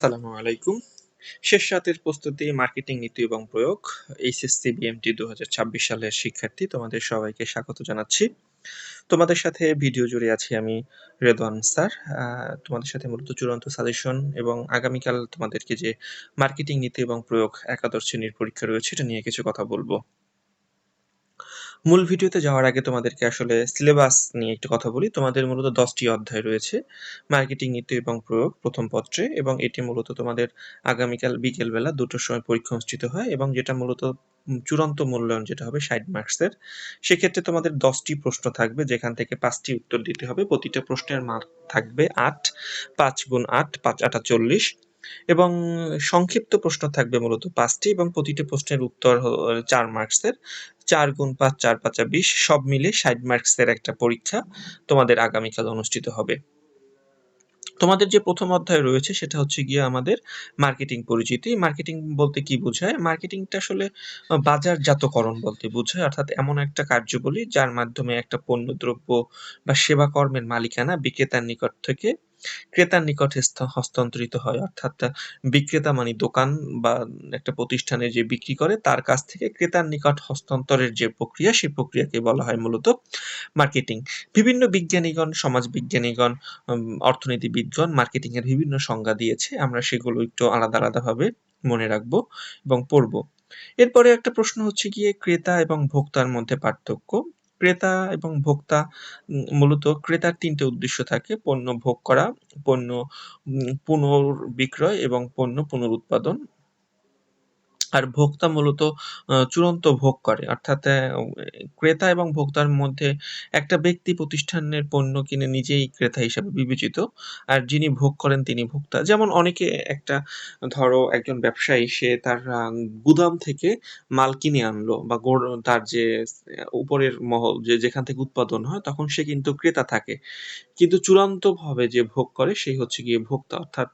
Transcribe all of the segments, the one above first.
আসসালামু আলাইকুম। শেষ রাতের প্রস্তুতি, মার্কেটিং নীতি এবং প্রয়োগ। এইচএসসি বিএমটি ২০২৬ সালের শিক্ষার্থী তোমাদের সবাইকে স্বাগত জানাচ্ছি। তোমাদের সাথে ভিডিও জুড়ে আছি আমি রেদওয়ান স্যার। তোমাদের সাথে মূলত চূড়ান্ত সাজেশন এবং আগামীকাল তোমাদেরকে যে মার্কেটিং নীতি এবং প্রয়োগ একাদশ শ্রেণীর পরীক্ষা রয়েছে এটা নিয়ে কিছু কথা বলবো। মূল ভিডিওতে যাওয়ার আগে তোমাদেরকে আসলে সিলেবাস নিয়ে একটু কথা বলি। তোমাদের মূলত 10টি অধ্যায় রয়েছে মার্কেটিং নীতি এবং প্রয়োগ প্রথম পত্রে, এবং এটি মূলত তোমাদের আগামীকাল বিকেলবেলা 2টোর সময় পরীক্ষা অনুষ্ঠিত হয়, এবং যেটা মূলত চূড়ান্ত মূল্যায়ন যেটা হবে 60 মার্কসের। সেক্ষেত্রে তোমাদের 10টি প্রশ্ন থাকবে, যেখান থেকে 5টি উত্তর দিতে হবে। প্রতিটা প্রশ্নের মার্ক থাকবে 8, 5 গুণ 8, 5 8 40, এবং সংক্ষিপ্ত প্রশ্ন থাকবে মূলত 5টি, এবং প্রতিটি প্রশ্নের উত্তর 4 মার্কসের। 4 গুণ 5 4 5 20, সব মিলে 60 মার্কসের একটা পরীক্ষা তোমাদের আগামীকাল অনুষ্ঠিত হবে। তোমাদের যে প্রথম অধ্যায় রয়েছে সেটা হচ্ছে গিয়ে আমাদের মার্কেটিং পরিচিতি। মার্কেটিং বলতে কি বোঝায়? মার্কেটিংটা আসলে বাজারজাতকরণ বলতে বোঝায়, অর্থাৎ এমন একটা কার্যাবলী যার মাধ্যমে একটা পণ্য দ্রব্য বা সেবা কর্মের মালিকানা বিক্রেতার নিকট থেকে ক্রেতার নিকট হস্তান্তরিত হয়। অর্থাৎ বিক্রেতা মানে দোকান বা একটা প্রতিষ্ঠানে যে বিক্রি করে তার কাছ থেকে ক্রেতার নিকট হস্তান্তরের যে প্রক্রিয়া, সেই প্রক্রিয়াকে বলা হয় মূলত মার্কেটিং। বিভিন্ন বিজ্ঞানীগণ, সমাজবিজ্ঞানীগণ, অর্থনীতিবিদগণ মার্কেটিং এর বিভিন্ন সংজ্ঞা দিয়েছে। আমরা সেগুলো একটু আলাদা আলাদাভাবে মনে রাখবো এবং পড়বো। এরপরে একটা প্রশ্ন হচ্ছে গিয়ে ক্রেতা এবং ভোক্তার মধ্যে পার্থক্য। ক্রেতা এবং ভোক্তা, মূলত ক্রেতার 3টে উদ্দেশ্য থাকে: পণ্য ভোগ করা, পণ্য পুনর্বিক্রয় এবং পণ্য পুনরুৎপাদন। আর ভোক্তা মূলত চূড়ান্ত ভোগ করে, অর্থাৎ ক্রেতা এবং ভোক্তার মধ্যে একটা ব্যক্তি প্রতিষ্ঠানের পণ্য কিনে নিজেই ক্রেতা হিসাবে বিবেচিত, আর যিনি ভোগ করেন তিনি ভোক্তা। যেমন অনেকে একটা, ধরো একজন ব্যবসায়ী, সে তার গুদাম থেকে মাল কিনে আনলো, বা তার যে উপরের মহল যেখান থেকে উৎপাদন হয়, তখন সে কিন্তু ক্রেতা থাকে, কিন্তু চূড়ান্তভাবে যে ভোগ করে সেই হচ্ছে গিয়ে ভোক্তা। অর্থাৎ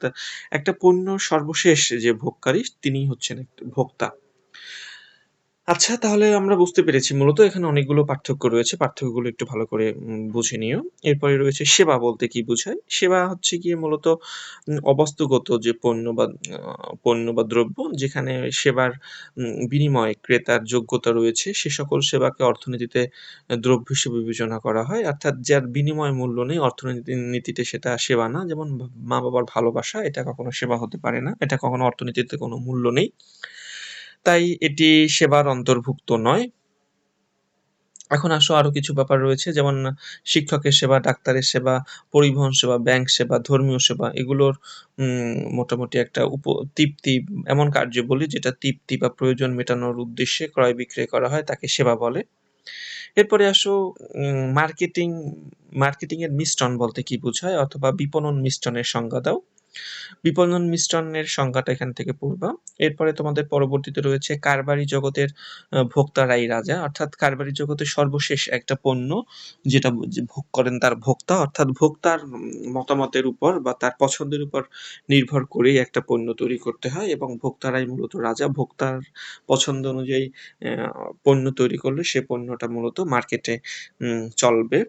একটা পণ্য সর্বশেষ যে ভোগকারী তিনি হচ্ছেন ভোক্তা। আচ্ছা, তাহলে আমরা বুঝতে পেরেছি মূলত এখানে অনেকগুলো পার্থক্য রয়েছে। পার্থক্যগুলো একটু ভালো করে বুঝে নিও। এরপরে রয়েছে সেবা বলতে কি বোঝায়। সেবা হচ্ছে গিয়ে মূলত অবস্তুগত যে পণ্য বা দ্রব্য, যেখানে সেবার বিনিময়ে ক্রেতার যোগ্যতা রয়েছে, সে সকল সেবাকে অর্থনীতিতে দ্রব্য হিসেবে বিবেচনা করা হয়। অর্থাৎ যার বিনিময় মূল্য নেই, অর্থনীতিতে সেটা সেবা না। যেমন মা বাবার ভালোবাসা, এটা কখনো সেবা হতে পারে না, এটা কখনো অর্থনীতিতে কোনো মূল্য নেই, তাই এটি সেবার অন্তর্ভুক্ত নয়। এখন আসো, আরো কিছু ব্যাপার রয়েছে, যেমন শিক্ষকের সেবা, ডাক্তারের সেবা, পরিবহন সেবা, ব্যাংক সেবা, ধর্মীয় সেবা। এগুলোর মোটামুটি একটা তৃপ্তি, এমন কার্যাবলী যেটা তৃপ্তি বা প্রয়োজন মেটানোর উদ্দেশ্যে ক্রয় বিক্রয় করা হয়, তাকে সেবা বলে। এরপরে আসো, মার্কেটিং এর মিশ্রণ বলতে কি বোঝায়, অথবা বিপণন মিশ্রণের সংজ্ঞা দাও। বিপণন মিশ্রণের সংজ্ঞাটা এখান থেকে পড়বা। এরপরে তোমাদের পরবর্তীতে রয়েছে কারবারি জগতের ভোক্তারাই রাজা, অর্থাৎ কারবারি জগতের সর্বশেষ একটা পণ্য যেটা ভোগ করেন তার ভোক্তা, অর্থাৎ ভোক্তার মতামতের উপর বা তার পছন্দের উপর নির্ভর করেই একটা পণ্য তৈরি করতে হয়, এবং ভোক্তারাই মূলত রাজা। ভোক্তার পছন্দ অনুযায়ী পণ্য তৈরি করলে সে পণ্যটা মূলত মার্কেটে চলবে।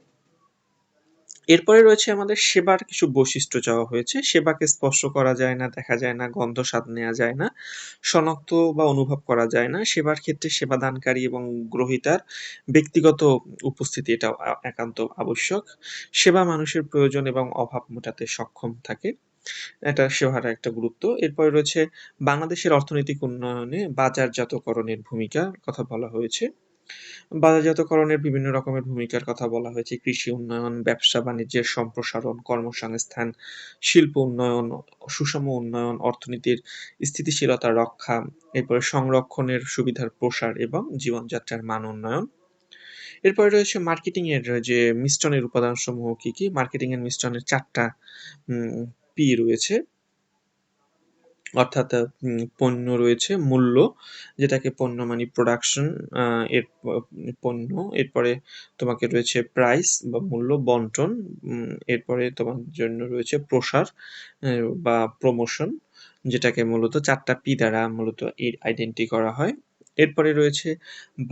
এরপরে রয়েছে আমাদের সেবার কিছু বৈশিষ্ট্য চাওয়া হয়েছে। সেবাকে স্পর্শ করা যায় না, দেখা যায় না, গন্ধ স্বাদ নেওয়া যায় না, শনাক্ত বা অনুভব করা যায় না। সেবার ক্ষেত্রে সেবাদানকারী এবং গ্রহীতার ব্যক্তিগত উপস্থিতি এটা একান্ত আবশ্যক। সেবা মানুষের প্রয়োজন এবং অভাব মেটাতে সক্ষম থাকে, এটা সেবার একটা গুরুত্ব। এরপরে রয়েছে বাংলাদেশের অর্থনৈতিক উন্নয়নে বাজারজাতকরণের ভূমিকার কথা বলা হয়েছে। বাজারজাতকরণের বিভিন্ন রকমের ভূমিকার কথা বলা হয়েছে: কৃষি উন্নয়ন, ব্যবসা বাণিজ্যের সম্প্রসারণ, কর্মসংস্থান, শিল্প উন্নয়ন, সুষম উন্নয়ন, অর্থনীতির স্থিতিশীলতা রক্ষা, এরপরে সংরক্ষণের সুবিধার প্রসার এবং জীবনযাত্রার মান উন্নয়ন। এরপরে রয়েছে মার্কেটিং এর যে মিশ্রণের উপাদান সমূহ কি কি। মার্কেটিং এর মিশ্রণের 4টা পি রয়েছে, অর্থাৎ পণ্য রয়েছে, মূল্য, যেটাকে পণ্য মানে প্রোডাকশন, এর পণ্য। এরপরে তোমাকে রয়েছে প্রাইস বা মূল্য, বন্টন। এরপরে তোমার জন্য রয়েছে প্রসার বা প্রমোশন, যেটাকে মূলত 4টা পি দ্বারা মূলত আইডেন্টি করা হয়। এরপরে রয়েছে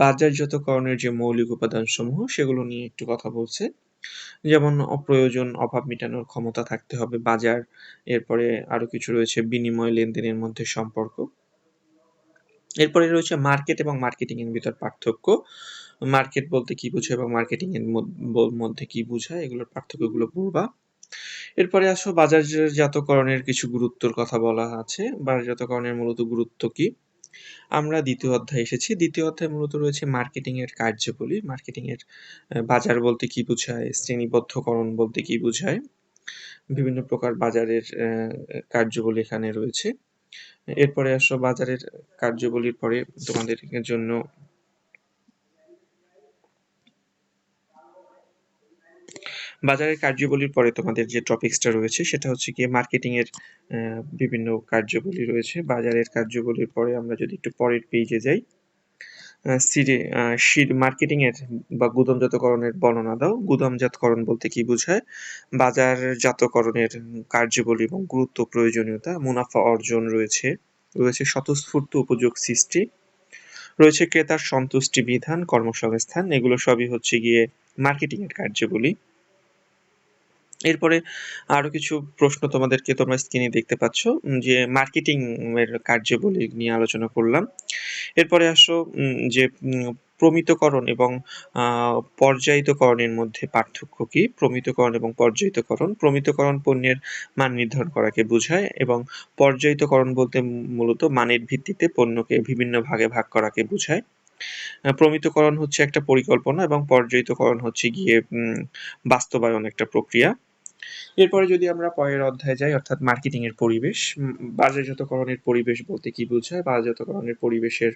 বাজারজাতকরণের যে মৌলিক উপাদান সমূহ, সেগুলো নিয়ে একটু কথা বলছে। যেমন অপ্রয়োজন অভাব মেটানোর ক্ষমতা থাকতে হবে বাজার, এরপরে আরো কিছু রয়েছে বিনিময় লেনদেনের মধ্যে সম্পর্ক। এরপরে রয়েছে মার্কেট এবং মার্কেটিং এর ভিতর পার্থক্য। মার্কেট বলতে কি বোঝায় এবং মার্কেটিং এর মধ্যে কি বোঝায় এগুলোর পার্থক্যগুলো পড়বা। এরপরে আসো বাজারজাতকরণের কিছু গুরুত্বর কথা বলা আছে। বাজারজাতকরণের মূলত গুরুত্ব কি? আমরা দ্বিতীয় অধ্যায়ে এসেছি। দ্বিতীয় অধ্যায়ে মূলত রয়েছে মার্কেটিং এর কার্যাবলী। মার্কেটিং এর বাজার বলতে কি বোঝায়, শ্রেণীবদ্ধকরণ বলতে কি বোঝায়, বিভিন্ন প্রকার বাজারের কার্যাবলী এখানে রয়েছে। এরপরে আসো বাজারের কার্যাবলীর পরে তোমাদের জন্য বাজারের কার্যাবলীর পরে তোমাদের যে টপিকসটা রয়েছে সেটা হচ্ছে গিয়ে মার্কেটিং এর বিভিন্ন কার্যাবলী রয়েছে। বাজারের কার্যাবলীর পরে আমরা যদি একটু পরের পেজে যাই, মার্কেটিং এর বা গুদামজাতকরণের বর্ণনা দাও। গুদামজাতকরণ বলতে কি বোঝায়, বাজারজাতকরণের কার্যাবলী এবং গুরুত্ব প্রয়োজনীয়তা, মুনাফা অর্জন রয়েছে, রয়েছে স্বতঃস্ফূর্ত উপযোগ সৃষ্টি, রয়েছে ক্রেতার সন্তুষ্টি বিধান, কর্মসংস্থান, এগুলো সবই হচ্ছে গিয়ে মার্কেটিং এর কার্যাবলী। এরপরে আরো কিছু প্রশ্ন তোমরা স্ক্রিনে দেখতে পাচ্ছ, যে মার্কেটিং এর কার্যাবলী নিয়ে আলোচনা করলাম। এরপরে আসো যে প্রমিতকরণ এবং পর্যায়িতকরণের মধ্যে পার্থক্য কি? প্রমিতকরণ এবং পর্যায়িতকরণ। প্রমিতকরণ পণ্যের মান নির্ধারণ করাকে বোঝায় এবং পর্যায়িতকরণ বলতে মূলত মানের ভিত্তিতে পণ্যকে বিভিন্ন ভাগে ভাগ করাকে বোঝায়। প্রমিতকরণ হচ্ছে একটা পরিকল্পনা এবং পর্যায়িতকরণ হচ্ছে গিয়ে বাস্তবায়ন, একটা প্রক্রিয়া। এরপরে যদি আমরা পরের অধ্যায়ে যাই, অর্থাৎ মার্কেটিং এর পরিবেশ। বাজারজাতকরণের পরিবেশ বলতে কি বোঝায়? বাজারজাতকরণের পরিবেশের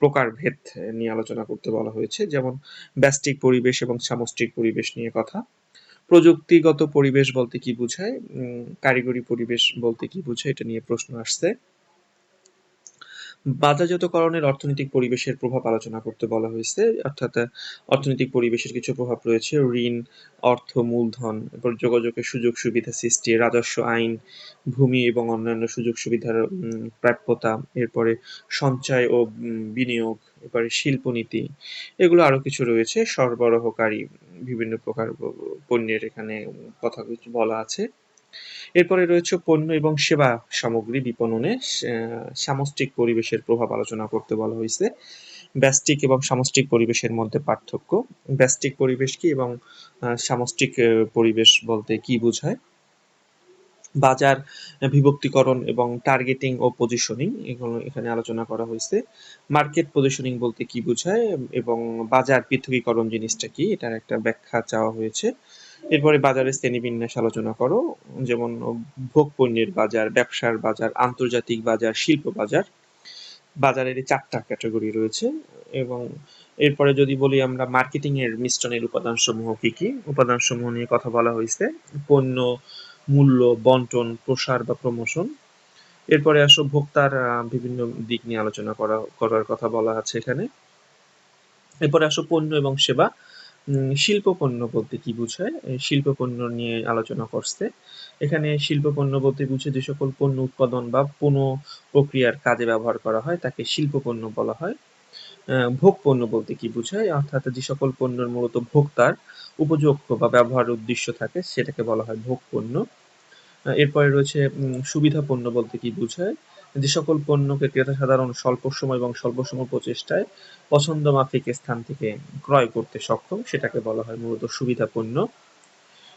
প্রকারভেদ নিয়ে আলোচনা করতে বলা হয়েছে, যেমন ব্যষ্টিক পরিবেশ এবং সামষ্টিক পরিবেশ নিয়ে কথা। প্রযুক্তিগত পরিবেশ বলতে কি বোঝায়? কারিগরি পরিবেশ বলতে কি বোঝায়? এটা নিয়ে প্রশ্ন আসছে। বাজারজাতকরণের অর্থনৈতিক পরিবেশের প্রভাব আলোচনা করতে বলা হয়েছে, অর্থাৎ অর্থনৈতিক পরিবেশের কিছু প্রভাব রয়েছে। ঋণ, অর্থ, মূলধন, এরপর যোগাযোগের সুযোগ সুবিধা সৃষ্টি, রাজস্ব আইন, ভূমি এবং অন্যান্য সুযোগ সুবিধার প্রাপ্যতা, এরপরে সঞ্চয় ও বিনিয়োগ, এরপরে শিল্পনীতি, এগুলো আরো কিছু রয়েছে। সরবরাহকারী, বিভিন্ন প্রকার পণ্যের এখানে কথা কিছু বলা আছে। এরপরে রয়েছে পণ্য এবং সেবা সামগ্রী বিপণনে সামষ্টিক পরিবেশের প্রভাব আলোচনা করতে বলা হয়েছে। ব্যষ্টিক এবং সামষ্টিক পরিবেশের মধ্যে পার্থক্য। ব্যষ্টিক পরিবেশ কি এবং সামষ্টিক পরিবেশ বলতে কি বোঝায়? বাজার বিভক্তিকরণ এবং টার্গেটিং ও পজিশনিং, এগুলো এখানে আলোচনা করা হয়েছে। মার্কেট পজিশনিং বলতে কি বোঝায় এবং বাজার পৃথকীকরণ জিনিসটা কি, এটার একটা ব্যাখ্যা চাওয়া হয়েছে। এরপরে বাজারের শ্রেণীবিন্যাস আলোচনা করো, যেমন ভোগ পণ্যের বাজার, ব্যবসার বাজার, আন্তর্জাতিক বাজার, শিল্প বাজার। বাজারের এই 4টা ক্যাটাগরি রয়েছে। এবং এরপরে যদি বলি আমরা মার্কেটিং এর মিশ্রণের উপাদান সমূহ কি কি, উপাদান সমূহ নিয়ে কথা বলা হয়েছে। পণ্য, মূল্য, বন্টন, প্রসার বা প্রমোশন। এরপরে আসো ভোক্তার বিভিন্ন দিক নিয়ে আলোচনা করার কথা বলা আছে এখানে। এরপরে আসো পণ্য এবং সেবা। শিল্প পণ্য বলতে কি বোঝায়? শিল্প পণ্য নিয়ে আলোচনা করছে। এখানে শিল্প পণ্য বলতে বুঝে যে সকল পণ্য উৎপাদন বা পুনঃ প্রক্রিয়ার কাজে ব্যবহার করা হয় তাকে শিল্প পণ্য বলা হয়। ভোগ পণ্য বলতে কি বোঝায়? অর্থাৎ যে সকল পণ্যের মূলত ভোক্তার উপযোগ্য বা ব্যবহারের উদ্দেশ্য থাকে সেটাকে বলা হয় ভোগ পণ্য। এরপরে রয়েছে সুবিধা পণ্য বলতে কি বোঝায়? যে সকল পণ্যকে ক্রেতা সাধারণ স্বল্প সময় এবং স্বল্প সময় প্রচেষ্টায় পছন্দ মাফিক স্থান থেকে ক্রয় করতে সক্ষম, সেটাকে বলা হয় মূলত সুবিধা পণ্য।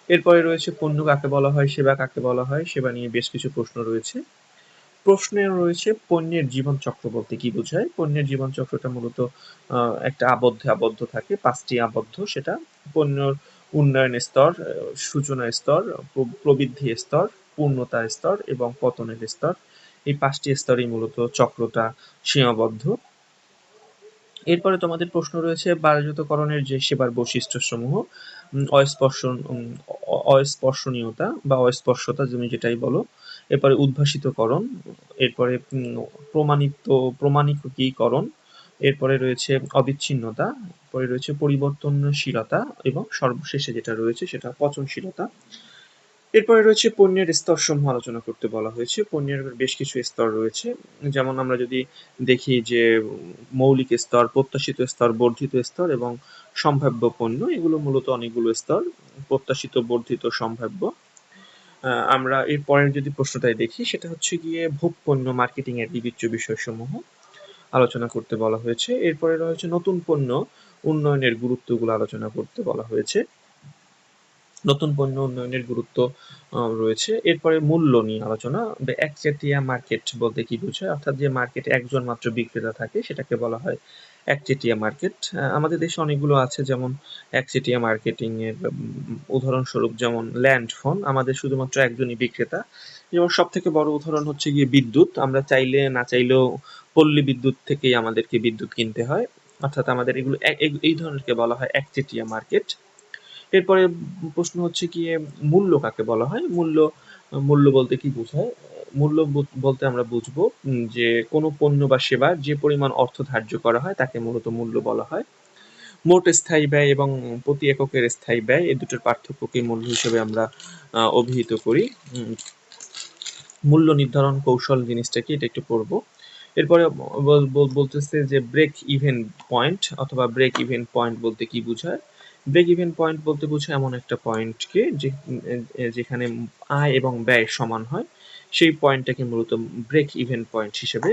এরপরে রয়েছে পণ্য কাকে বলা হয়, সেবা কাকে বলা হয়, সেবা নিয়ে বেশ কিছু প্রশ্ন রয়েছে। প্রশ্নে রয়েছে পণ্যের জীবন চক্র বলতে কি বোঝায়? পণ্যের জীবন চক্রটা মূলত একটা আবদ্ধ থাকে, 5টি আবদ্ধ। সেটা পণ্যর উন্নয়ন স্তর, সূচনা স্তর, প্রবৃদ্ধি স্তর, পূর্ণতা স্তর এবং পতনের স্তর। এই 5টি স্তরেই মূলত চক্রটা সীমাবদ্ধ। এরপরে তোমাদের প্রশ্ন রয়েছে বাজারজাতকরণের যে সেবার বৈশিষ্ট্যসমূহ। অস্পর্শনীয়তা বা অস্পর্শতা, তুমি যেটাই বলো। এরপরে উদ্ভাসিতকরণ, এরপরে প্রমাণিকীকরণ, এরপরে রয়েছে অবিচ্ছিন্নতা, এরপরে রয়েছে পরিবর্তনশীলতা এবং সর্বশেষে যেটা রয়েছে সেটা পচনশীলতা। এরপরে রয়েছে পণ্যের স্তরসমূহ আলোচনা করতে বলা হয়েছে। পণ্যের বেশ কিছু স্তর রয়েছে, যেমন আমরা যদি দেখি যে মৌলিক স্তর, প্রত্যাশিত স্তর, বর্ধিত স্তর এবং সম্ভাব্য পণ্য, এগুলো মূলত অনেকগুলো স্তর, প্রত্যাশিত, বর্ধিত, সম্ভাব্য। আমরা এর পরের যদি প্রশ্নটাই দেখি, সেটা হচ্ছে গিয়ে ভোগ পণ্য মার্কেটিং এর বিবেচ্য বিষয়সমূহ আলোচনা করতে বলা হয়েছে। এরপরে রয়েছে নতুন পণ্য উন্নয়নের গুরুত্বগুলো আলোচনা করতে বলা হয়েছে। নতুন পণ্য উন্নয়নের গুরুত্ব রয়েছে। এরপরে মূল্য নিয়ে আলোচনা। একচেটিয়া মার্কেট বলতে কি বোঝায়? অর্থাৎ যে মার্কেটে একজন মাত্র বিক্রেতা থাকে সেটাকে বলা হয় একচেটিয়া মার্কেট। আমাদের দেশে অনেকগুলো আছে, যেমন একচেটিয়া মার্কেটিং এর উদাহরণস্বরূপ যেমন ল্যান্ড ফোন, আমাদের শুধুমাত্র একজনই বিক্রেতা। যেমন সব থেকে বড় উদাহরণ হচ্ছে গিয়ে বিদ্যুৎ, আমরা চাইলে না চাইলেও পল্লী বিদ্যুৎ থেকেই আমাদেরকে বিদ্যুৎ কিনতে হয়, অর্থাৎ আমাদের এগুলো এই ধরনেরকে বলা হয় একচেটিয়া মার্কেট। এরপরে প্রশ্ন হচ্ছে গিয়ে মূল্য কাকে বলা হয়? মূল্য বলতে কি বোঝায়? মূল্য বলতে আমরা বুঝবো যে কোনো পণ্য বা সেবার যে পরিমাণ অর্থ ধার্য করা হয় তাকে মূলত মূল্য বলা হয়। মোট স্থায়ী ব্যয় এবং প্রতি এককের স্থায়ী ব্যয়, এই দুটোর পার্থক্যকে মূল্য হিসেবে আমরা অভিহিত করি। মূল্য নির্ধারণ কৌশল জিনিসটা কি, এটা একটু পড়বো। এরপরে বলতেছে যে ব্রেক ইভেন পয়েন্ট অথবা ব্রেক ইভেন পয়েন্ট বলতে কি বোঝায়? ব্রেক ইভেন পয়েন্ট বলতে বোঝায় এমন একটা পয়েন্টকে যেখানে আয় এবং ব্যয় সমান হয়, সেই পয়েন্টটাকে মূলত ব্রেক ইভেন পয়েন্ট হিসেবে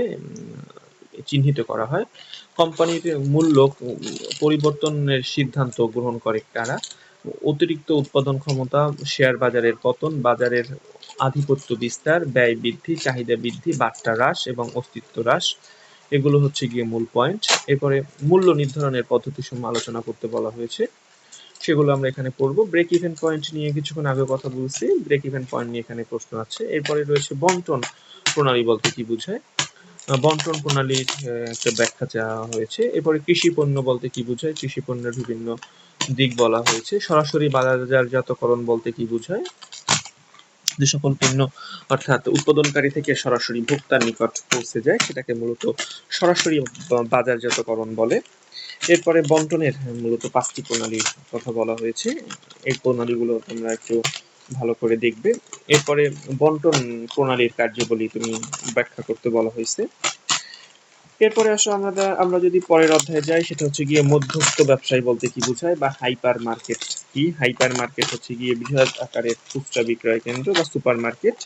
চিহ্নিত করা হয়। কোম্পানির মূল্য পরিবর্তনের সিদ্ধান্ত গ্রহণ করে কারা? অতিরিক্ত উৎপাদন ক্ষমতা, শেয়ার বাজারের পতন, বাজারের আধিপত্য বিস্তার, ব্যয় বৃদ্ধি, চাহিদা বৃদ্ধি, বাট্টা হ্রাস এবং অস্তিত্ব হ্রাস, এগুলো হচ্ছে গিয়ে মূল পয়েন্ট। এরপরে মূল্য নির্ধারণের পদ্ধতিসমূহ আলোচনা করতে বলা হয়েছে, সেগুলো আমরা এখানে পড়বো। ব্রেক ইভেন পয়েন্ট নিয়ে কিছুক্ষণ আগে কথা বলছি, ব্রেক ইভেন পয়েন্ট নিয়ে এখানে প্রশ্ন আছে। এরপরে রয়েছে বন্টন প্রণালী বলতে কি বোঝায়? বন্টন প্রণালীর একটা ব্যাখ্যা চাওয়া হয়েছে। এরপরে কৃষি পণ্য বলতে কি বোঝায়? কৃষি পণ্যের বিভিন্ন দিক বলা হয়েছে। সরাসরি বাজারজাতকরণ বলতে কি বোঝায়? যে সকল পণ্য অর্থাৎ উৎপাদনকারী থেকে সরাসরি ভোক্তার নিকট পৌঁছে যায় সেটাকে মূলত সরাসরি বাজারজাতকরণ বলে। এরপরে বন্টনের মূলত 5টি প্রণালীর কথা বলা হয়েছে, এই প্রণালীগুলো তোমরা একটু ভালো করে দেখবে। এরপরে বন্টন প্রণালীর কার্যাবলী তুমি ব্যাখ্যা করতে বলা হয়েছে। এরপরে আসো আমরা যদি পরের অধ্যায়ে যাই, সেটা হচ্ছে গিয়ে মধ্যস্থ ব্যবসায়ী বলতে কি বোঝায় বা হাইপার মার্কেট কি? হাইপার মার্কেট হচ্ছে গিয়ে বৃহৎ আকারের খুচরা বিক্রয় কেন্দ্র বা সুপার মার্কেট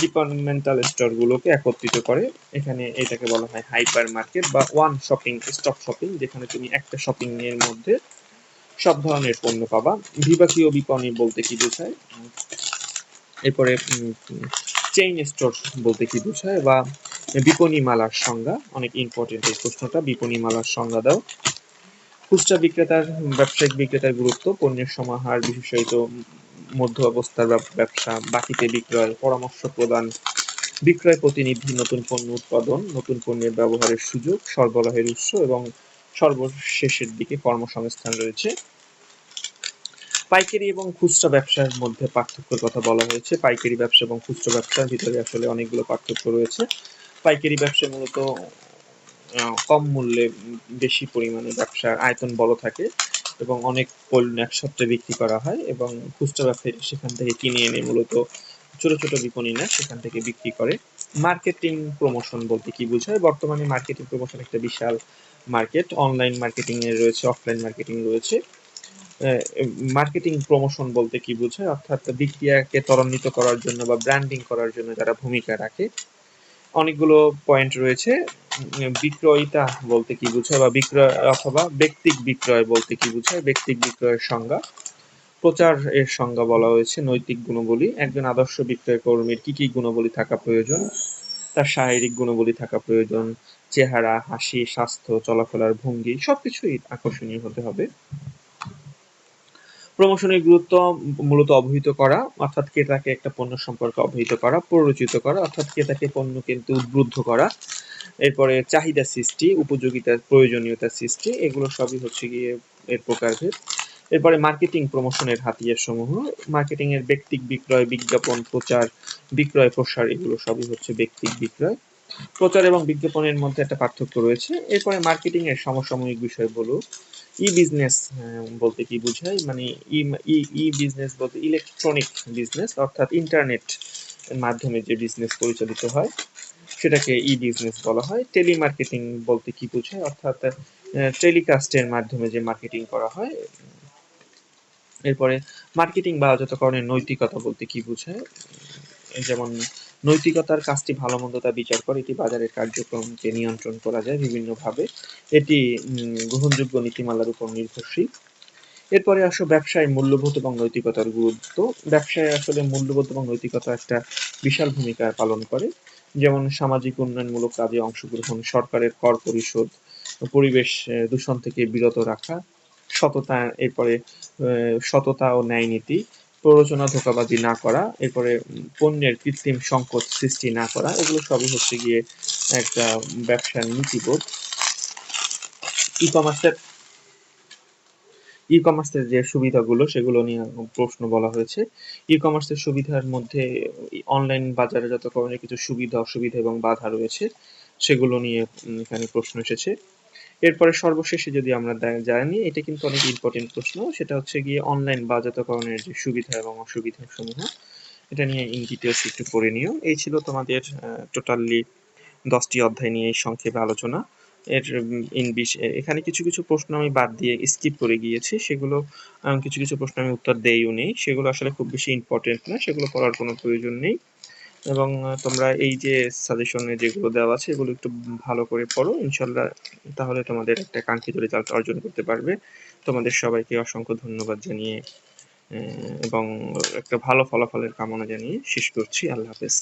ডিপার্টমেন্টাল স্টোর গুলোকে একত্রিত করে, এখানে এটাকে বলা হয় হাইপার মার্কেট বা ওয়ান শপিং স্টপ শপিং, যেখানে তুমি একটা শপিং এর মধ্যে সব ধরনের পণ্য পাবা। বিভাগীয় বিপণী বলতে কি বোঝায়? এরপরে চেইন স্টোর বলতে কি বোঝায় বা বিপণী মালার সংজ্ঞা, অনেক ইম্পর্টেন্ট এই প্রশ্নটা, বিপণী মালার সংজ্ঞা দাও। খুচরা বিক্রেতার ব্যবসায়িক বিক্রেতার গুরুত্ব, পণ্যের সমাহার, বিশেষত মধ্য অবস্থার ব্যবসা, বাকিতে বিক্রয়, পরামর্শ প্রদান, বিক্রয় প্রতিনিধি, নতুন পণ্য উৎপাদন, নতুন পণ্যের ব্যবহারের সুযোগ, সরবরাহের উৎস এবং সর্বশেষের দিকে কর্মসংস্থান রয়েছে। পাইকারি এবং খুচরা ব্যবসার মধ্যে পার্থক্যের কথা বলা হয়েছে। পাইকারি ব্যবসা এবং খুচরা ব্যবসার ভিতরে আসলে অনেকগুলো পার্থক্য রয়েছে। পাইকারি ব্যবসা মূলত কম মূল্যে বেশি পরিমাণে ব্যবসার আয়তন বড় থাকে এবং অনেক পণ্য একসাথে বিক্রি করা হয়, এবং খুচরা ব্যবসায়ী সেখান থেকে কিনে এনে মূলত ছোট ছোট বিপণী নেয়, সেখান থেকে বিক্রি করে। মার্কেটিং প্রমোশন বলতে কি বোঝায়? বর্তমানে মার্কেটিং প্রমোশন একটা বিশাল মার্কেট, অনলাইন মার্কেটিং এর রয়েছে, অফলাইন মার্কেটিং রয়েছে। মার্কেটিং প্রমোশন বলতে কি বোঝায়? অর্থাৎ বিক্রিয়াকে ত্বরান্বিত করার জন্য বা ব্র্যান্ডিং করার জন্য যারা ভূমিকা রাখে। অনেকগুলো পয়েন্ট রয়েছে। বিক্রয়িতা বলতে কি বোঝায় বা বিক্রয় অথবা ব্যক্তিক বিক্রয় বলতে কি বোঝায়? ব্যক্তিক বিক্রয়ের সংজ্ঞা। প্রচার এর সংজ্ঞা বলা হয়েছে, নৈতিক গুণাবলী, একজন আদর্শ বিক্রয় কর্মীর কি কি গুণাবলী থাকা প্রয়োজন? তার শারীরিক গুণাবলী থাকা প্রয়োজন, চেহারা, হাসি, স্বাস্থ্য, চলাফেরার ভঙ্গি সবকিছুই আকর্ষণীয় হতে হবে। প্রমোশনের গুরুত্ব মূলত অবহিত করা, অর্থাৎ ক্রেতাকে একটা পণ্য সম্পর্কে অবহিত করা, প্ররোচিত করা, অর্থাৎ ক্রেতাকে পণ্য কিনতে উদ্বুদ্ধ করা। এরপরে চাহিদা সৃষ্টি, উপযোগিতা, প্রয়োজনীয়তা সৃষ্টি, এগুলো সবই হচ্ছে গিয়ে এর প্রকারভেদ। এরপরে মার্কেটিং প্রমোশনের হাতিয়ার সমূহ, মার্কেটিং এর ব্যক্তিক বিক্রয়, বিজ্ঞাপন, প্রচার, বিক্রয়, প্রসার, এগুলো সবই হচ্ছে ব্যক্তিক বিক্রয়। প্রচার এবং বিজ্ঞাপনের মধ্যে একটা পার্থক্য রয়েছে। এরপরে মার্কেটিং এর সমসাময়িক বিষয় বলো। ই বিজনেস বলতে কি বোঝায়? মানে ই বিজনেস বলতে ইলেকট্রনিক বিজনেস, অর্থাৎ ইন্টারনেট মাধ্যমে যে বিজনেস পরিচালিত হয়। সেটাকে ই-বিজনেস বলা হয়। টেলিমার্কেটিং বলতে কি বোঝায়? অর্থাৎ টেলিকাস্টের মাধ্যমে যে মার্কেটিং করা হয়। এরপরে মার্কেটিং বা বাজারজাতকরণের নৈতিকতা বলতে কি বোঝায়? যেমন নৈতিকতার কাজটি ভালো-মন্দ তা বিচার করে এটি বাজারের কার্যক্রমকে নিয়ন্ত্রণ করা যায় বিভিন্নভাবে। এটি গ্রহণযোগ্য নীতিমালার উপর নির্ভরশীল। এরপরে আসো ব্যবসায় মূল্যবোধ এবং নৈতিকতার গুরুত্ব। ব্যবসায় আসলে মূল্যবোধ এবং নৈতিকতা একটা বিশাল ভূমিকা পালন করে। যেমন সামাজিক উন্নয়নমূলক কাজে অংশগ্রহণ, সরকারের কর পরিশোধ, পরিবেশ দূষণ থেকে বিরত রাখা, সততা, এরপরে সততা ও ন্যায়নীতি, প্ররোচনা ধোঁকাবাজি না করা, এরপরে পণ্যের কৃত্রিম সংকট সৃষ্টি না করা, এগুলো সবই হচ্ছে গিয়ে একটা ব্যবসার নীতিবোধ। ই-কমার্সের ই-কমার্সের যে সুবিধাগুলো সেগুলো নিয়ে প্রশ্ন বলা হয়েছে। ই-কমার্সের সুবিধার মধ্যে অনলাইন বাজারজাতকরণের কিছু সুবিধা, অসুবিধা এবং বাধা রয়েছে। সেগুলো নিয়ে এখানে প্রশ্ন এসেছে। এরপরে সর্বশেষে যদি আমরা জানি, এটা কিন্তু অনেক ইম্পর্টেন্ট প্রশ্ন, সেটা হচ্ছে গিয়ে অনলাইন বাজারজাতকরণের যে সুবিধা এবং অসুবিধা সমূহ, এটা নিয়ে ইন ডিটেলস একটু পড়ে নিও। এই ছিল তোমাদের টোটালি 10টি অধ্যায় নিয়ে সংক্ষেপে আলোচনা। এর এখানে কিছু কিছু প্রশ্ন আমি বাদ দিয়ে স্কিপ করে গিয়েছি, সেগুলো কিছু কিছু প্রশ্ন আমি উত্তর দেইও নেই, সেগুলো আসলে খুব বেশি ইম্পর্টেন্ট না, সেগুলো পড়ার কোনো প্রয়োজন নেই। এবং তোমরা এই যে সাজেশনে যেগুলো দেওয়া আছে এগুলো একটু ভালো করে পড়ো, ইনশাল্লাহ তাহলে তোমাদের একটা কাঙ্ক্ষিত রেজাল্ট অর্জন করতে পারবে। তোমাদের সবাইকে অসংখ্য ধন্যবাদ জানিয়ে এবং একটা ভালো ফলাফলের কামনা জানিয়ে শেষ করছি। আল্লাহ হাফেজ।